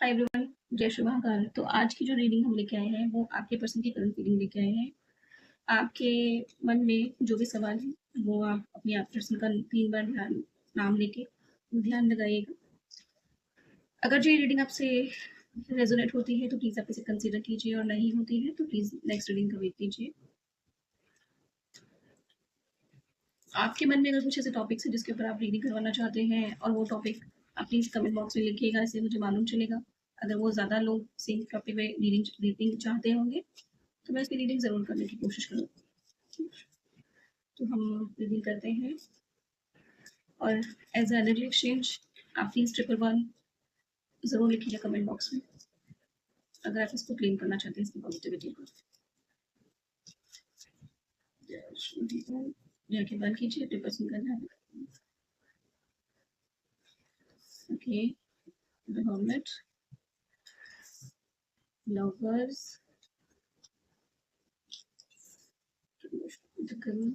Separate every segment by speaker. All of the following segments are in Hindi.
Speaker 1: हाय एवरीवन, जय श्री महाकाल। तो आज की जो रीडिंग हम लेके आए हैं वो आपके पर्सन की करंट फीलिंग लेके आए हैं। आपके मन में जो भी सवाल है वो आप अपनी आप पर्सन का 3 बार नाम लेके ध्यान लगाइएगा। अगर जो ये रीडिंग आपसे रेजोनेट होती है तो प्लीज़ आप इसे कंसीडर कीजिए, और नहीं होती है तो प्लीज़ नेक्स्ट रीडिंग का वेट कीजिए। आपके मन में अगर कुछ ऐसे टॉपिक्स हैं जिसके ऊपर आप रीडिंग करवाना चाहते हैं और वो टॉपिक आप प्लीज़ कमेंट बॉक्स में लिखिएगा, इससे मुझे मालूम चलेगा। अगर वो ज़्यादा लोग सेम टॉपिक में रीडिंग चाहते होंगे तो मैं इसकी रीडिंग ज़रूर करने की कोशिश करूँगी। तो हम रीडिंग करते हैं, और एज एनर्जी एक्सचेंज आप प्लीज़ 111 ज़रूर लिखिएगा कमेंट बॉक्स में अगर आप इसको क्लेम करना चाहते हैं, इसकी पॉजिटिविटी को। जाके बंद कीजिए, 50% का ध्यान। Okay, the hermit, lovers, the girl,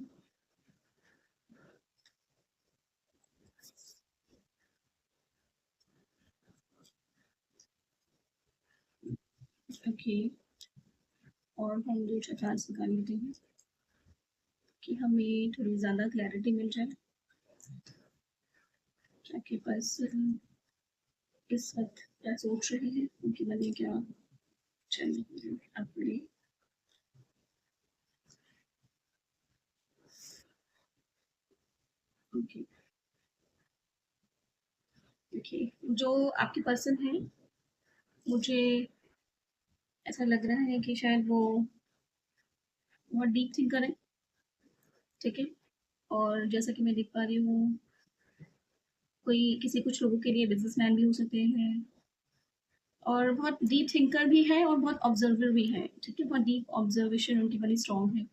Speaker 1: okay. और हम 2 चांस निकाल लेते हैं कि हमें थोड़ी ज़्यादा क्लैरिटी मिल जाए। आपके पास इस वक्त क्या सोच रहे हैं, उनके मन में क्या चल रही है अपने। ओके, देखिए जो आपके पर्सन है, मुझे ऐसा लग रहा है कि शायद वो बहुत डीप थिंकर है, ठीक है। और जैसा कि मैं देख पा रही हूँ, कोई किसी कुछ लोगों के लिए बिजनेसमैन भी हो सकते हैं, और बहुत डीप थिंकर भी है और बहुत ऑब्जर्वर भी है, ठीक है। बहुत डीप ऑब्जर्वेशन उनकी बड़ी स्ट्रॉन्ग है।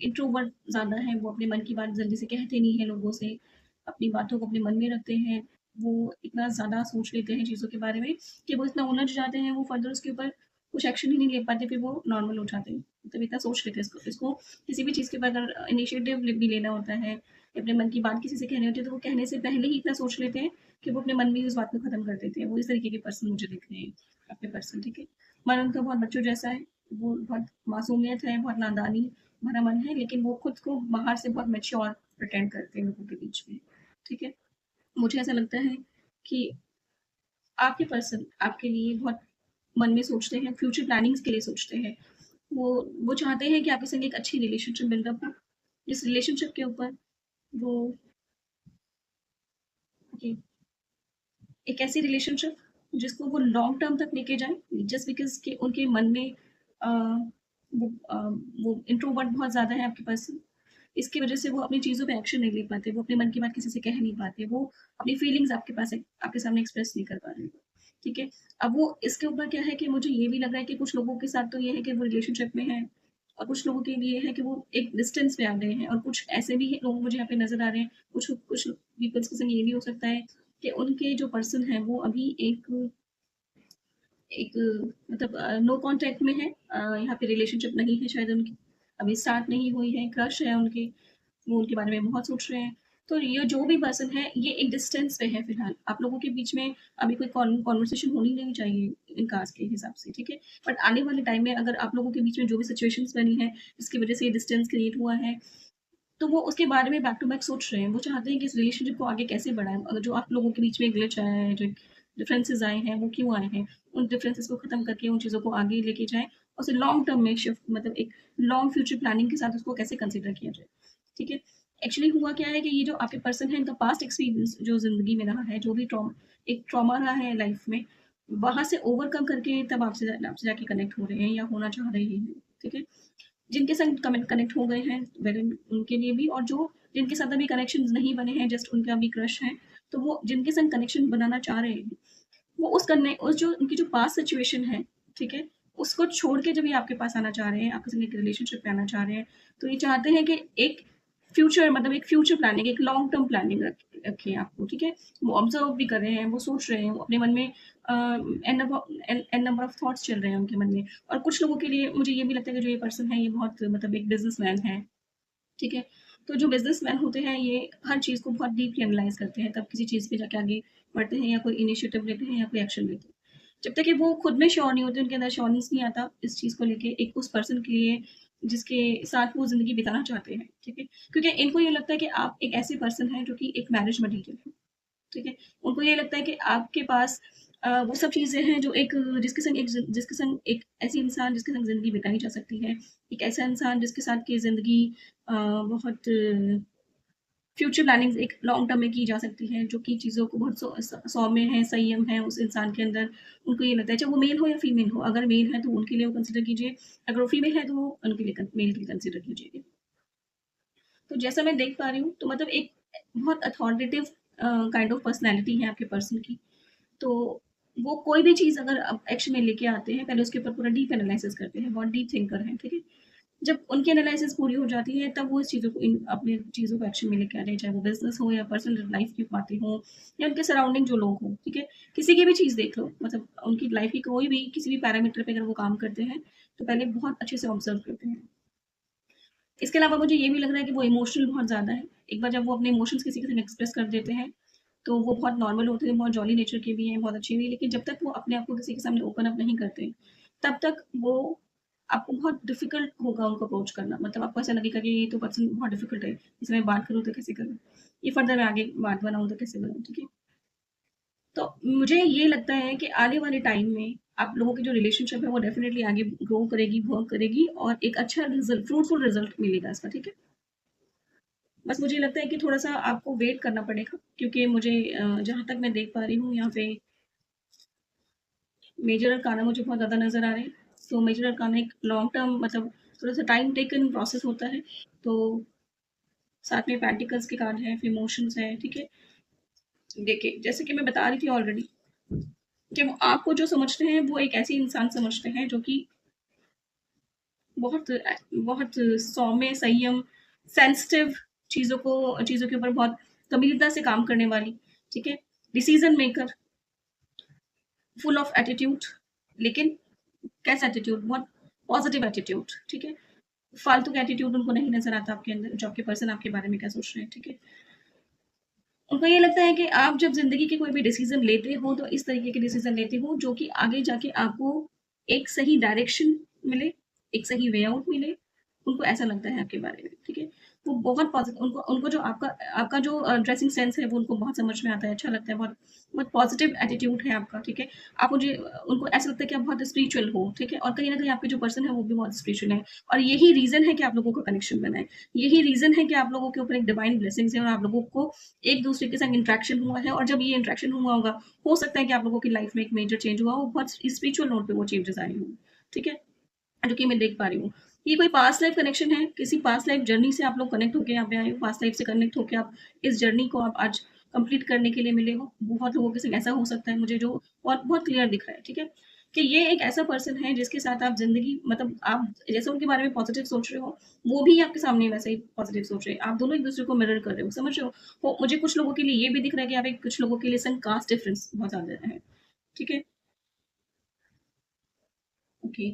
Speaker 1: इंट्रोवर्ट ज़्यादा है, वो अपने मन की बात जल्दी से कहते नहीं है लोगों से, अपनी बातों को अपने मन में रखते हैं। वो इतना ज़्यादा सोच लेते हैं चीज़ों के बारे में कि वो इतना उलझ जाते हैं, वो फर्दर उसके ऊपर कुछ एक्शन ही नहीं ले पाते, फिर वो नॉर्मल हो जाते हैं। मतलब इतना सोच लेते हैं इसको किसी भी चीज़ के ऊपर अगर इनिशिएटिव भी लेना होता है, या अपने मन की बात किसी से कहनी होती है, तो वो कहने से पहले ही इतना सोच लेते हैं कि वो अपने मन में ही उस बात को खत्म कर देते हैं। वो इस तरीके के पर्सन मुझे दिख रहे हैं, आपके पर्सन, ठीक है। मन उनका बहुत बच्चों जैसा है, वो बहुत मासूमियत है, बहुत नादानी भरा मन है, लेकिन वो खुद को बाहर से बहुत मैच्योर प्रिटेंड करते हैं लोगों के बीच में, ठीक है। मुझे ऐसा लगता है कि आपके पर्सन आपके लिए बहुत मन में सोचते हैं, फ्यूचर प्लानिंग्स के लिए सोचते हैं। वो वो चाहते हैं कि आपके संग एक अच्छी रिलेशनशिप बिल्डअप हो, जिस रिलेशनशिप के ऊपर वो ओके, एक ऐसी रिलेशनशिप जिसको वो लॉन्ग टर्म तक लेके जाएँ, जस्ट बिकॉज़ कि उनके मन में अ, वो इंट्रोवर्ट बहुत ज़्यादा है आपके पास। इसकी वज़ह से वो अपनी चीज़ों पे एक्शन नहीं ले पाते, वो अपने मन की बात किसी से कह नहीं पाते, वो अपनी फीलिंग्स आपके पास आपके सामने एक्सप्रेस नहीं कर पा रहे, ठीक है। अब वो इसके ऊपर क्या है कि मुझे ये भी लग रहा है कि कुछ लोगों के साथ तो ये है कि वो रिलेशनशिप में हैं, और कुछ लोगों के लिए है कि वो एक डिस्टेंस पे आ गए हैं, और कुछ ऐसे भी लोग मुझे यहाँ पे नज़र आ रहे हैं। कुछ कुछ पीपल्स के संग ये भी हो सकता है कि उनके जो पर्सन है वो अभी एक एक मतलब नो कॉन्टैक्ट में है, यहाँ पे रिलेशनशिप नहीं है शायद उनकी, अभी स्टार्ट नहीं हुई है, क्रश है उनके, वो उनके बारे में बहुत सोच रहे हैं। तो ये जो भी पर्सन है ये एक डिस्टेंस पे है फिलहाल, आप लोगों के बीच में अभी कोई कॉन्वर्सेशन होनी नहीं चाहिए इन कास्ट के हिसाब से, ठीक है। बट आने वाले टाइम में अगर आप लोगों के बीच में जो भी सिचुएशंस बनी है जिसकी वजह से ये डिस्टेंस क्रिएट हुआ है, तो वो उसके बारे में बैक टू बैक सोच रहे हैं। वो चाहते हैं कि इस रिलेशनशिप को आगे कैसे बढ़ाएँ। अगर जो आप लोगों के बीच में ग्लिच आया है, जो डिफरेंसेस आए हैं, वो क्यों आए हैं? उन डिफरेंसेस को खत्म करके उन चीज़ों को आगे लेके जाएँ, और उसे लॉन्ग टर्म में शिफ्ट, मतलब एक लॉन्ग फ्यूचर प्लानिंग के साथ उसको कैसे कंसीडर किया जाए, ठीक है। एक्चुअली हुआ क्या है कि ये जो आपके पर्सन है, इनका पास्ट एक्सपीरियंस जो ज़िंदगी में रहा है, जो भी एक ट्रॉमा रहा है लाइफ में, वहाँ से ओवरकम करके तब आपसे जाके कनेक्ट हो रहे हैं या होना चाह रहे हैं, ठीक है। जिनके संग कनेक्ट हो गए हैं वेल उनके लिए भी, और जो जिनके साथ अभी कनेक्शन नहीं बने हैं, जस्ट उनका अभी क्रश है, तो वो जिनके संग कनेक्शन बनाना चाह रहे हैं, वो उस जो उनकी जो पास्ट सिचुएशन है, ठीक है, उसको छोड़ के जब ये आपके पास आना चाह रहे हैं, आपके संग एक रिलेशनशिप में आना चाह रहे हैं, तो ये चाहते हैं कि एक फ्यूचर, मतलब एक फ्यूचर प्लानिंग, एक लॉन्ग टर्म प्लानिंग रखें आपको, ठीक है। वो ऑब्जर्व भी कर रहे हैं, वो सोच रहे हैं, वो अपने मन में एन नंबर ऑफ थॉट्स चल रहे हैं उनके मन में। और कुछ लोगों के लिए मुझे ये भी लगता है कि जो ये पर्सन है ये बहुत मतलब एक बिजनेसमैन है, ठीक है। तो जो बिजनेसमैन होते हैं ये हर चीज़ को बहुत डीपली एनालाइज करते हैं, तब किसी चीज़ पे जाके आगे बढ़ते हैं, या कोई इनिशिएटिव लेते हैं, या कोई एक्शन लेते हैं। जब तक कि वो खुद में श्योर नहीं होते, उनके अंदर श्योरनेस नहीं आता इस चीज़ को लेके, एक उस पर्सन के लिए जिसके साथ वो ज़िंदगी बिताना चाहते हैं, ठीक है? क्योंकि इनको ये लगता है कि आप एक ऐसे पर्सन हैं जो कि एक मैरिज मटीरियल है, ठीक है? उनको ये लगता है कि आपके पास वो सब चीज़ें हैं जो एक जिसके संग एक ऐसी इंसान जिसके संग ज़िंदगी बिताई जा सकती है, एक ऐसा इंसान जिसके साथ की ज़िंदगी बहुत फ्यूचर प्लानिंग्स एक लॉन्ग टर्म में की जा सकती है, जो कि चीज़ों को बहुत सौम्य है, संयम है उस इंसान के अंदर। उनको ये लगता है, चाहे वो मेल हो या फीमेल हो, अगर मेल है तो उनके लिए वो कंसिडर कीजिए, अगर वो फीमेल है तो वो उनके लिए मेल के लिए कंसिडर कीजिए। तो जैसा मैं देख पा रही हूँ, तो मतलब एक बहुत अथॉरिटेटिव काइंड ऑफ पर्सनैलिटी है आपके पर्सन की। तो वो कोई भी चीज़ अगर एक्शन में लेके आते हैं, पहले उसके ऊपर पूरा डीप एनालिसिस करते हैं, बहुत डीप थिंकर हैं, ठीक है? जब उनकी एनालिसिस पूरी हो जाती है, तब वो इस चीज़ों को अपनी चीज़ों को एक्शन में लेके आ रहे हैं, चाहे वो बिज़नेस हो या पर्सनल लाइफ़ की बातें हों या उनके सराउंडिंग जो लोग हों, ठीक है? किसी की भी चीज़ देख लो, मतलब उनकी लाइफ़ की कोई भी किसी भी पैरामीटर पे अगर वो काम करते हैं, तो पहले बहुत अच्छे से ऑब्ज़र्व करते हैं। इसके अलावा मुझे ये भी लग रहा है कि वो इमोशनल बहुत ज़्यादा है। एक बार जब वो अपने इमोशंस किसी के साथ एक्सप्रेस कर देते हैं, तो वो बहुत नॉर्मल होते हैं, बहुत जॉली नेचर के भी हैं, बहुत अच्छे भी हैं, लेकिन जब तक वो अपने आप को किसी के सामने ओपन अप नहीं करते, तब तक वो आपको बहुत डिफ़िकल्ट होगा उनको अप्रोच करना। मतलब आपको ऐसा लगेगा कि ये तो पर्सन बहुत डिफ़िकल्ट है, इससे मैं बात करूँ तो कैसे करूँ? ये फर्दर मैं आगे बात बनाऊँ तो कैसे बनाऊँ, ठीक है? तो मुझे ये लगता है कि आने वाले टाइम में आप लोगों की जो रिलेशनशिप है वो डेफ़िनिटली आगे ग्रो करेगी, वर्क करेगी और एक अच्छा रिज़ल्ट फ्रूटफुल रिज़ल्ट मिलेगा इसका, ठीक है? बस मुझे लगता है कि थोड़ा-सा आपको वेट करना पड़ेगा क्योंकि मुझे जहाँ तक मैं देख पा रही हूँ यहाँ पे मेजर अरकाना मुझे बहुत ज़्यादा नज़र आ रहे हैं। तो मेजर अरकाना एक लॉन्ग टर्म मतलब थोड़ा-सा टाइम टेकन प्रोसेस होता है। तो साथ में पेंटिकल्स के कार्ड हैं, फिर इमोशंस हैं, ठीक है? देखिए, जैसे कि मैं बता रही थी ऑलरेडी कि वो आपको जो समझते हैं वो एक ऐसी इंसान समझते हैं जो कि बहुत सौम्य, संयम, सेंसिटिव चीज़ों के ऊपर बहुत गंभीरता से काम करने वाली, ठीक है? Decision maker, full of attitude, लेकिन कैसा एटीट्यूड? बहुत पॉजिटिव एटीट्यूड, ठीक है? फालतू का एटीट्यूड उनको नहीं नज़र आता आपके अंदर, जो आपके पर्सन आपके बारे में क्या सोच रहे हैं, ठीक है? उनको ये लगता है कि आप जब ज़िंदगी के कोई भी डिसीज़न लेते हो, तो इस तरीके के डिसीज़न लेते हो, जो कि आगे जाके आपको एक सही डायरेक्शन मिले, एक सही वे आउट मिले। उनको ऐसा लगता है आपके बारे में, ठीक है? वो बहुत उनको उनको जो आपका आपका जो ड्रेसिंग सेंस है, वो उनको बहुत समझ में आता है, अच्छा लगता है, बहुत बहुत पॉज़िटिव एटीट्यूड है आपका, ठीक है? आप मुझे उनको ऐसा लगता है कि आप बहुत स्पिरिचुअल हो, ठीक है? और कहीं न कहीं आपके जो पर्सन है, वो भी बहुत स्पिरिचुअल है और यही रीज़न है कि आप लोगों का कनेक्शन बना है। यही रीज़न है कि आप लोगों के ऊपर एक डिवाइन ब्लेसिंग्स है और आप लोगों को एक-दूसरे के संग इंटरेक्शन हुआ है और जब ये इंटरेक्शन हुआ होगा, हो सकता है कि आप लोगों की लाइफ़ में एक मेजर चेंज हुआ हो, बहुत स्पिरिचुअल नोट पे वो चेंजेज़ आए हों, ठीक है? जो कि मैं देख पा रही हूँ। ये कोई पास्ट लाइफ़ कनेक्शन है, किसी पास्ट लाइफ़ जर्नी से आप लोग कनेक्ट होके यहाँ पे आए हो, पास्ट लाइफ़ से कनेक्ट होके आप इस जर्नी को आप आज कंप्लीट करने के लिए मिले हो। बहुत लोगों के संग ऐसा हो सकता है मुझे जो बहुत बहुत क्लियर दिख रहा है, ठीक है? कि ये एक ऐसा पर्सन है जिसके साथ आप ज़िंदगी मतलब आप जैसे उनके बारे में पॉज़िटिव सोच रहे हो, वो भी आपके सामने वैसे ही पॉज़िटिव सोच रहे हैं। आप दोनों एक-दूसरे को मिरर कर रहे हो, समझ रहे हो? हो मुझे कुछ लोगों के लिए ये भी दिख रहा है कि आप एक कुछ लोगों के लिए संग कास्ट डिफरेंस बहुत ज़्यादा है, ठीक है? ओके।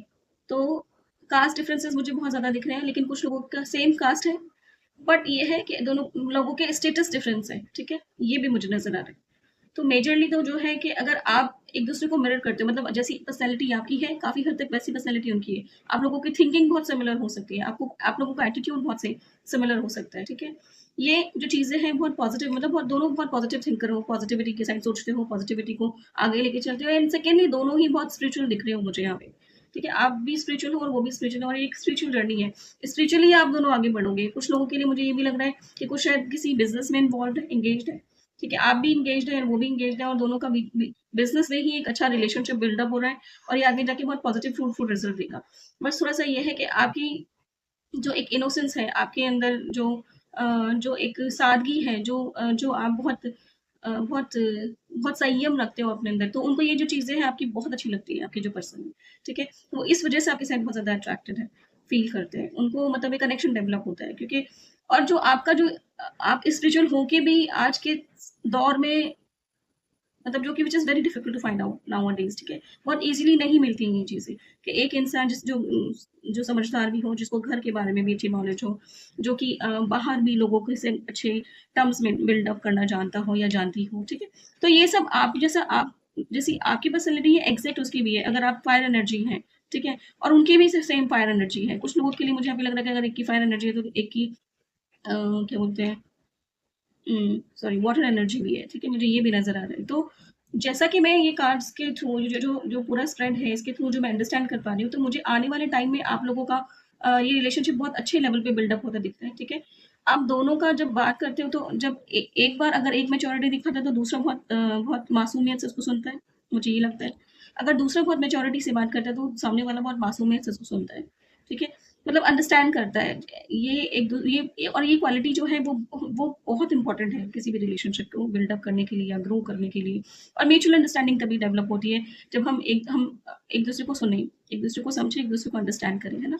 Speaker 1: तो कास्ट डिफरेंसेस मुझे बहुत ज़्यादा दिख रहे हैं, लेकिन कुछ लोगों का सेम कास्ट है, बट ये है कि दोनों लोगों के स्टेटस डिफरेंस है, ठीक है? ये भी मुझे नज़र आ रहा है। तो मेजरली तो जो है कि अगर आप एक-दूसरे को मिरर करते हो मतलब जैसी पर्सनैलिटी आपकी है, काफ़ी हद तक वैसी पर्सनैलिटी उनकी है। आप लोगों की थिंकिंग बहुत सिमिलर हो सकती है, आपको आप लोगों का एटीट्यूड बहुत से सिमिलर हो सकता है, ठीक है? ये जो चीज़ें हैं बहुत पॉज़िटिव मतलब बहुत दोनों बहुत पॉज़िटिव थिंकर हो, पॉज़िटिविटी के साइड सोचते हो, पॉज़िटिविटी को आगे लेके चलते हो एंड सेकेंडली दोनों ही बहुत स्पिरिचुअल दिख रहे हो मुझे यहाँ पे, ठीक है? आप भी स्पिरिचुअल हो और वो भी स्पिरिचुअल है और ये एक स्पिरिचुअल जर्नी है। स्पिरिचुअली आप दोनों आगे बढ़ोगे। कुछ लोगों के लिए मुझे ये भी लग रहा है कि कुछ शायद किसी बिज़नेस में इन्वॉल्व्ड है, एंगेज्ड है। ठीक है, आप भी एंगेज्ड हैं, वो भी एंगेज्ड है और दोनों का बिज़नेस में ही एक अच्छा रिलेशनशिप बिल्डअप हो रहा है और ये आगे जाके बहुत पॉजिटिव फ्रूटफुल रिजल्ट देगा। बस थोड़ा-सा ये है कि आपकी जो एक इनोसेंस है, आपके अंदर जो एक सादगी है, जो आप बहुत संयम रखते हो अपने अंदर, तो उनको ये जो चीज़ें हैं आपकी बहुत अच्छी लगती है, आपके जो पर्सन है, ठीक है? वो इस वज़ह से आपके साथ बहुत ज़्यादा अट्रैक्टेड है, फ़ील करते हैं। उनको मतलब एक कनेक्शन डेवलप होता है क्योंकि और जो आपका जो आप स्पिरिचुअल होके भी आज के दौर में मतलब जो कि which is very difficult to find out nowadays ठीक है? बहुत ईज़िली नहीं मिलती हैं ये चीज़ें कि एक इंसान जो समझदार भी हो, जिसको घर के बारे में भी अच्छी नॉलेज हो, जो कि बाहर भी लोगों के से अच्छे टर्म्स में बिल्ड अप करना जानता हो या जानती हो, ठीक है? तो ये सब आप जैसा आप जैसी आपकी पर्सनैलिटी है एग्ज़ैक्ट उसकी भी है। अगर आप फायर एनर्जी हैं, ठीक है? और उनकी भी सेम फायर एनर्जी है। कुछ लोगों के लिए मुझे अभी लग रहा है कि अगर एक की फायर एनर्जी है तो एक की क्या बोलते हैं, सॉरी, वाटर एनर्जी भी है, ठीक है? मुझे ये भी नज़र आ रहा है। तो जैसा कि मैं ये कार्ड्स के थ्रू जो पूरा स्प्रेड है इसके थ्रू जो मैं अंडरस्टैंड कर पा रही हूँ, तो मुझे आने वाले टाइम में आप लोगों का ये रिलेशनशिप बहुत अच्छे लेवल पे बिल्डअप होता दिखता है, ठीक है? आप दोनों का जब बात करते हो तो जब एक बार अगर एक मैच्योरिटी दिखाता है तो दूसरा बहुत मासूमियत से उसको सुनता है, मुझे ये लगता है। अगर दूसरा बहुत मैच्योरिटी से बात करता है तो सामने वाला बहुत मासूमियत से उसको सुनता है, ठीक है? मतलब अंडरस्टैंड करता है। ये और ये क्वालिटी जो है वो बहुत इंपॉर्टेंट है किसी भी रिलेशनशिप को बिल्डअप करने के लिए या ग्रो करने के लिए। और म्यूचुअल अंडरस्टैंडिंग तभी डेवलप होती है जब हम एक दूसरे को सुने, एक दूसरे को समझे, एक दूसरे को अंडरस्टैंड करें, है ना?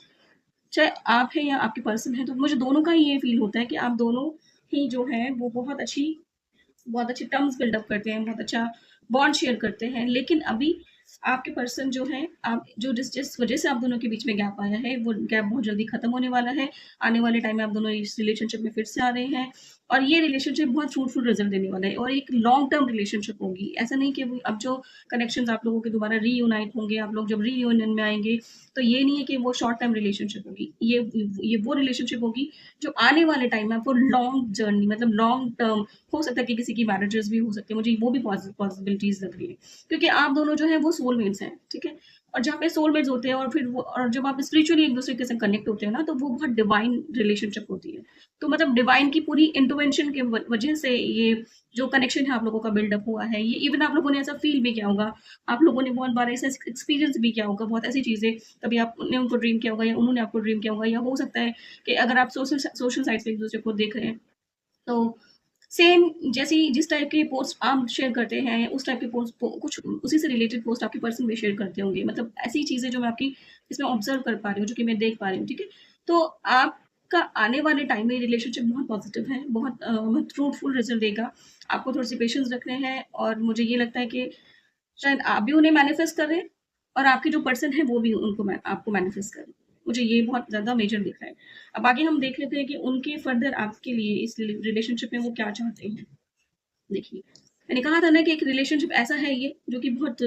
Speaker 1: चाहे आप हैं या आपके पर्सन है, तो मुझे दोनों का ही ये फील होता है कि आप दोनों ही जो है वो बहुत अच्छी टर्म्स बिल्डअप करते हैं, बहुत अच्छा बॉन्ड शेयर करते हैं। लेकिन अभी आपके पर्सन जो है, आप जो जिस जिस वजह से आप दोनों के बीच में गैप आया है, वो गैप बहुत जल्दी खत्म होने वाला है। आने वाले टाइम में आप दोनों इस रिलेशनशिप में फिर से आ रहे हैं और ये रिलेशनशिप बहुत फ्रूटफुल रिजल्ट देने वाला है और एक लॉन्ग टर्म रिलेशनशिप होगी। ऐसा नहीं कि अब जो कनेक्शंस आप लोगों के दोबारा रीयूनाइट होंगे, आप लोग जब रीयूनियन में आएंगे, तो ये नहीं है कि वो शॉर्ट टर्म रिलेशनशिप होगी। ये वो रिलेशनशिप होगी जो आने वाले टाइम में आपको लॉन्ग जर्नी, मतलब लॉन्ग टर्म, हो सकता है कि किसी की मैरिजेस भी हो सकते हैं, मुझे वो भी पॉसिबिलिटीज लग रही है, क्योंकि आप दोनों जो है वो सोलमेट्स हैं, ठीक है? और जहाँ पे सोलमेट्स होते हैं और फिर वो, और जब आप स्पिरिचुअली एक दूसरे के साथ कनेक्ट होते हैं ना, तो वो बहुत डिवाइन रिलेशनशिप होती है। तो मतलब डिवाइन की पूरी इंटरवेंशन के वजह से ये जो कनेक्शन है आप लोगों का बिल्डअप हुआ है। ये इवन आप लोगों ने ऐसा फील भी किया होगा, आप लोगों ने बहुत बार ऐसा एक्सपीरियंस भी किया होगा, बहुत ऐसी चीजें कभी आपने उनको ड्रीम किया होगा या उन्होंने आपको ड्रीम किया होगा, या हो सकता है कि अगर आप सोशल साइट पे एक दूसरे को देख रहे हैं, तो सेम जैसी जिस टाइप के पोस्ट आप शेयर करते हैं, उस टाइप के पोस्ट कुछ उसी से रिलेटेड पोस्ट आपके पर्सन भी शेयर करते होंगे। मतलब ऐसी चीज़ें जो मैं आपकी इसमें ऑब्जर्व कर पा रही हूँ, जो कि मैं देख पा रही हूँ, ठीक है? तो आपका आने वाले टाइम में रिलेशनशिप बहुत पॉजिटिव है, बहुत फ्रूटफुल रिजल्ट देगा। आपको थोड़े से पेशेंस रखने हैं और मुझे ये लगता है कि शायद आप भी उन्हें मैनिफेस्ट करें और आपके जो पर्सन है वो भी आपको मैनिफेस्ट करें। मुझे ये बहुत ज़्यादा मेजर दिख रहा है। अब आगे हम देख लेते हैं कि उनके फर्दर आपके लिए इस रिलेशनशिप में वो क्या चाहते हैं। देखिए, मैंने कहा था ना कि एक रिलेशनशिप ऐसा है ये जो कि बहुत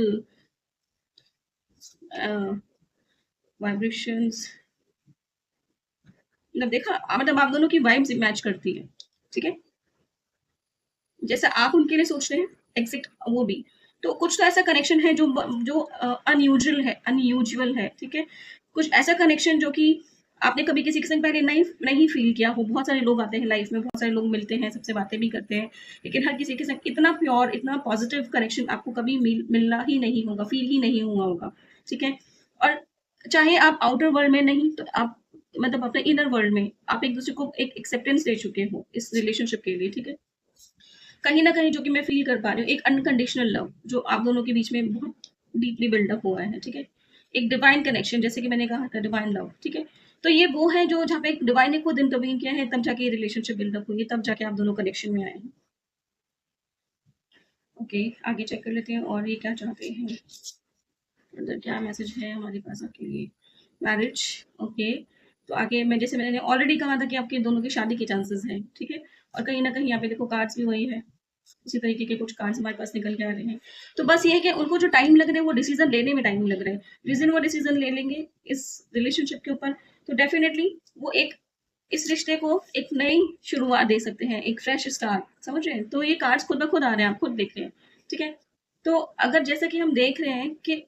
Speaker 1: वाइब्रेशंस, मतलब देखा, मतलब आप दोनों की वाइब्स मैच करती है, ठीक है? जैसा आप उनके लिए सोच रहे हैं, एग्जैक्ट वो भी। तो कुछ तो ऐसा कनेक्शन है जो अनयूजुअल है, ठीक है? कुछ ऐसा कनेक्शन जो कि आपने कभी किसी के संग पहले नहीं नहीं फील किया हो। बहुत सारे लोग आते हैं लाइफ में, बहुत सारे लोग मिलते हैं, सबसे बातें भी करते हैं, लेकिन हर किसी के संग इतना प्योर, इतना पॉजिटिव कनेक्शन आपको कभी मिलना ही नहीं होगा, फील ही नहीं हुआ होगा, ठीक है? और चाहे आप आउटर वर्ल्ड में नहीं तो आप, मतलब अपने इनर वर्ल्ड में आप एक दूसरे को एक एक्सेप्टेंस दे चुके हो इस रिलेशनशिप के लिए, ठीक है? कहीं न कहीं जो कि मैं फ़ील कर पा रही हूँ, एक अनकंडीशनल लव जो आप दोनों के बीच में बहुत डीपली बिल्ड अप हुआ है, ठीक है? एक डिवाइन कनेक्शन, जैसे कि मैंने कहा था, डिवाइन लव, ठीक है? तो ये वो है जो जहाँ पे एक डिवाइन ने खुद इंटरवीन किया है, तब जाके ये रिलेशनशिप बिल्ड अप हुई है, तब जाके आप दोनों कनेक्शन में आए हैं। ओके, आगे चेक कर लेते हैं और ये क्या चाहते हैं? अंदर क्या मैसेज है हमारे पास आपके लिए? Marriage, okay. तो आगे मैं, जैसे मैंने ऑलरेडी कहा था कि आपके दोनों की शादी के चांसेस हैं, ठीक है? और कहीं न कहीं यहाँ पे देखो कार्ड्स भी वही है। उसी तरीके के कुछ कार्ड्स हमारे पास निकल के आ रहे हैं। तो बस ये है कि उनको जो टाइम लग रहा है वो डिसीज़न लेने में टाइम लग रहा है। जिस दिन वो डिसीज़न ले लेंगे इस रिलेशनशिप के ऊपर, तो डेफ़िनेटली वो एक इस रिश्ते को एक नई शुरुआत दे सकते हैं, एक फ्रेश स्टार्ट, समझ रहे हैं? तो ये कार्ड्स खुद ब खुद आ रहे हैं, आप खुद देख रहे हैं, ठीक है? तो अगर जैसा कि हम देख रहे हैं कि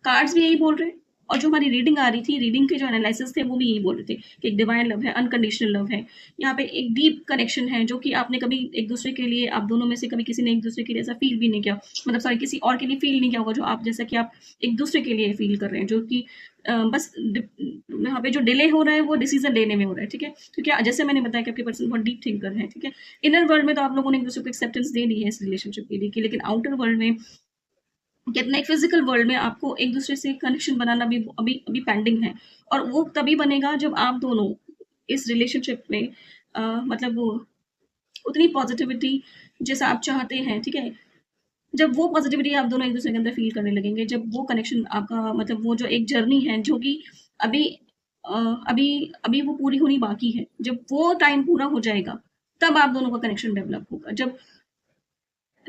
Speaker 1: कार्ड्स भी यही बोल रहे हैं और जो हमारी रीडिंग आ रही थी, रीडिंग के जो एनालिसिस थे वो भी यही बोल रहे थे कि एक डिवाइन लव है, अनकंडीशनल लव है। यहाँ पे एक डीप कनेक्शन है जो कि आपने कभी एक दूसरे के लिए, आप दोनों में से कभी किसी ने एक दूसरे के लिए ऐसा फील भी नहीं किया, मतलब सॉरी, किसी और के लिए फील नहीं किया होगा जो आप, जैसा कि आप एक दूसरे के लिए फील कर रहे हैं, जो कि बस यहाँ पे जो डिले हो रहा है वो डिसीजन लेने में हो रहा है, ठीक है? क्योंकि जैसे मैंने बताया कि आपके पर्सन बहुत डीप थिंकर है, ठीक है? इनर वर्ल्ड में तो आप लोगों ने एक दूसरे को एक्सेप्टेंस दे दी है इस रिलेशनशिप के लिए, लेकिन आउटर वर्ल्ड में, कितना एक फिजिकल वर्ल्ड में आपको एक दूसरे से कनेक्शन बनाना भी अभी अभी पेंडिंग है। और वो तभी बनेगा जब आप दोनों इस रिलेशनशिप में मतलब वो उतनी पॉजिटिविटी जैसा आप चाहते हैं, ठीक है? जब वो पॉजिटिविटी आप दोनों एक दूसरे के अंदर फील करने लगेंगे, जब वो कनेक्शन आपका, मतलब वो जो एक जर्नी है जो कि अभी अ, अभी अभी वो पूरी होनी बाकी है, जब वो टाइम पूरा हो जाएगा तब आप दोनों का कनेक्शन डेवलप होगा। जब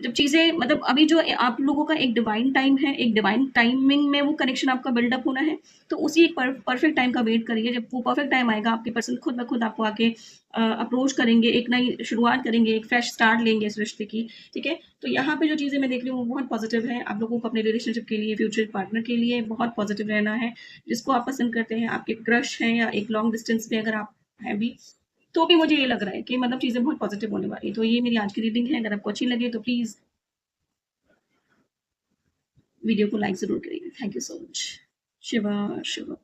Speaker 1: जब चीज़ें मतलब अभी जो आप लोगों का एक डिवाइन टाइम है, एक डिवाइन टाइमिंग में वो कनेक्शन आपका बिल्डअप होना है, तो उसी एक परफेक्ट टाइम का वेट करिए। जब वो परफेक्ट टाइम आएगा, आपके पर्सन खुद ब खुद आपको आके अप्रोच करेंगे, एक नई शुरुआत करेंगे, एक फ्रेश स्टार्ट लेंगे इस रिश्ते की, ठीक है? तो यहाँ पे जो चीज़ें मैं देख रही हूँ, वो बहुत पॉज़िटिव है। आप लोगों को अपने रिलेशनशिप के लिए, फ्यूचर पार्टनर के लिए बहुत पॉज़िटिव रहना है। जिसको आप पसंद करते हैं, आपके क्रश हैं या एक लॉन्ग डिस्टेंस पे अगर आप हैं भी, तो भी मुझे ये लग रहा है कि मतलब चीज़ें बहुत पॉज़िटिव होने वाली हैं। तो ये मेरी आज की रीडिंग है। अगर आपको अच्छी लगे तो प्लीज़ वीडियो को लाइक ज़रूर करिएगा। Thank you so much. Shiva, Shiva.